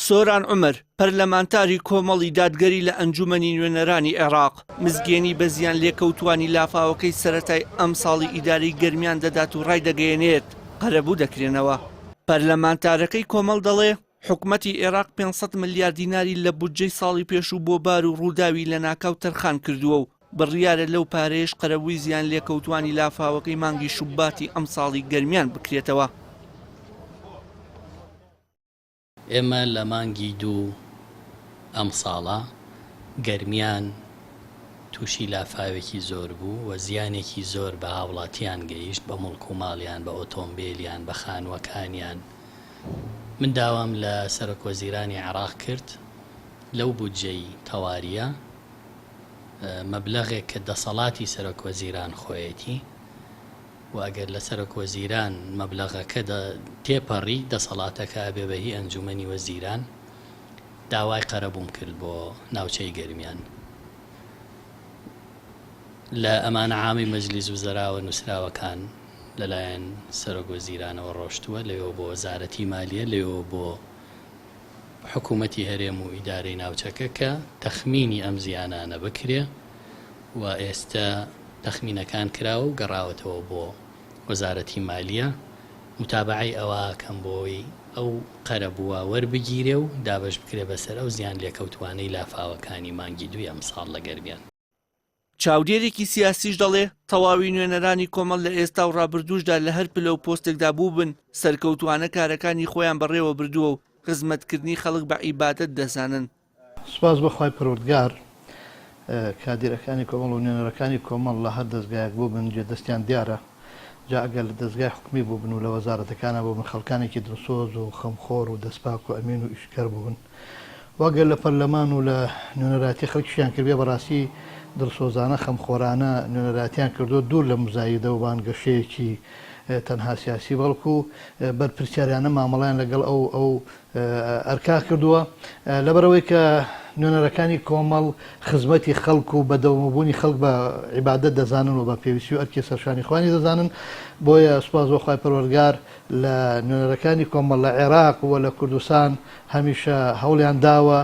سۆران عومەر پەرلەمانتاری کۆمەڵی دادگەری لە ئەنجومەنی نوێنەرانی عێراق مزگێنی بە زیان لێکەوتوانی لافاوەکەی سەرەتای ئەم ساڵی ئیداری گەرمیان دەدات و ڕای دەگەیەنێت قەرەبوو دەکرێنەوە. پەرلەمانتارەکەی کۆمەڵ دەڵێ حکوومەتی عێراق 500 ملیارد دیناری لە بودجەی ساڵی پێشوو بۆ بار و ڕووداوی لە ناکاو تەرخان کردووە و بڕیارە لەو پارەیەش قەرەبووی زیان لێکەوتوانی لافاوەکەی مانگی شوباتی ئەم ساڵی گەرمیان بکرێتەوە. ئێمە لە مانگی دوو ئەم ساڵە گەرمیان تووشی لافاوێکی زۆر بوو و زیانێکی زۆر بە هاوڵاتیان گەیشت، بە مڵک و ماڵیان، بە ئۆتۆمبیلیان، بە خانوەکانیان. من داوام لە سەرۆکوەزیرانی عێراق کرد لەو بودجەی تەواریە مەبلەغێک کە دەسەڵاتی سەرۆکوەزیران خۆیەتی و ئەگەر لە سەرۆکوەزیران مەبلەغەکە تێپەڕی دەسەڵاتەکە بێبەهی ئەنجومەنی وەزیران داوای قەرەبووم کرد بۆ ناوچەی گەرمیان. لە ئەمانە عامی مەجلیس وزەراوە نووسراوەکان لەلایەن سەرۆکوەزیرانەوە ڕۆشتووە، لەوێ بۆ وەزارەتی مالیە، لەوێ بۆ حکوومەتی هەرێم و ئیدارەی ناوچەکە کە تەخمینی ئەم زیانانە بکرێ و ئێستا تەخمینەکان کراوە و گەڕاوەتەوە بۆ وەزارەتی مالیە. متابعەی ئەوە کەم بۆی ئەو قەرەبووە وەربگیرێ و دابەش بکرێ بەسەر ئەو زیان لێکەوتوانەی لافاوەکانی مانگی دوی ئەم ساڵ لە گەرمیان. چاودێرێکی سیاسیش دەڵێ تەواوی نوێنەرانی کۆمەڵ لە ئێستا و ڕابردووشدا لە هەر پلە و پۆستێکدا بوو بن سەرکەوتوانە کارەکانی خۆیان بەڕێوە بردووە و خزمەتکردنی خەڵک بە عیبادەت دەزانن. سوپاس بەخوای پەروەردگار کادیرەکانی کۆمەڵ و نوێنەرەکانی کۆمەڵ لە هەر دەستگایەک بوو بن جێ دەستیان دیارە، جا ئەگەر لە دەستگای حکومی بوو بن و لە وەزارەتەکانە بوو بن خەڵکانێکی دڵسۆز و خەمخۆر و دەستپاک و ئەمین و ئیشکەر بوون. واگەر لە پەرلەمان و لە نوێنەراتی خەڵکیشیان کردبێ بەڕاستی دڵسۆزانە خەمخۆرانە نوێنەراتیان کردو دوور لە مزایدە و بانگەشەیەکی تەنها سیاسی بەڵکو بەرپرسیاریانە مامەڵیان لەگەڵ ئەو ئەرکا کردووە لەبەرەوەی کە نوێنەرەکانی کۆمەڵ خزمەتی خەڵک و بەدەوامبوونی خەڵک بە عیبادەت دەزانن و بە پێویستی و ئەرکی سەرشانی خوانی دەزانن. بۆیە سوپاس بەخوای پەروەردگار لە نوێنەرەکانی کۆمەڵ لە عێراق و لە کوردستان هەمیشە هەوڵیان داوە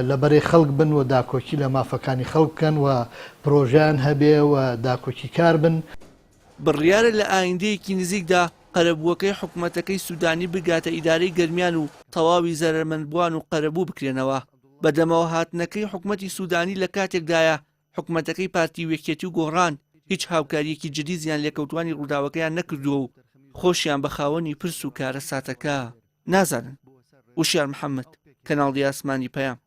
لەبەرەی خەڵک بن و داکۆکی لە مافەکانی خەڵک بکەن و پرۆژیان هەبێ و داکۆکی کار بن. بڕیارە لە ئایندەیەکی نزیکدا قەرەبووەکەی حکوومەتەکەی سوودانی بگاتە ئیدارەی گەرمیان و تەواوی زەرمەندبووان و قەرەبوو بکرێنەوە. بەدەمەوە هاتنەکەی حکوومەتی سوودانی لە کاتێکدایە حکوومەتەکەی پارتی وێکێتی و گۆڕان هیچ هاوکاریەکی جدی زیان لێکەوتوانی ڕووداوەکەیان نەکردووە و خۆشیان بە خاوەنی پرس و کارە ساتەکە نازانن. وشیار محەممەد، کەناڵی ئاسمانی پەیام.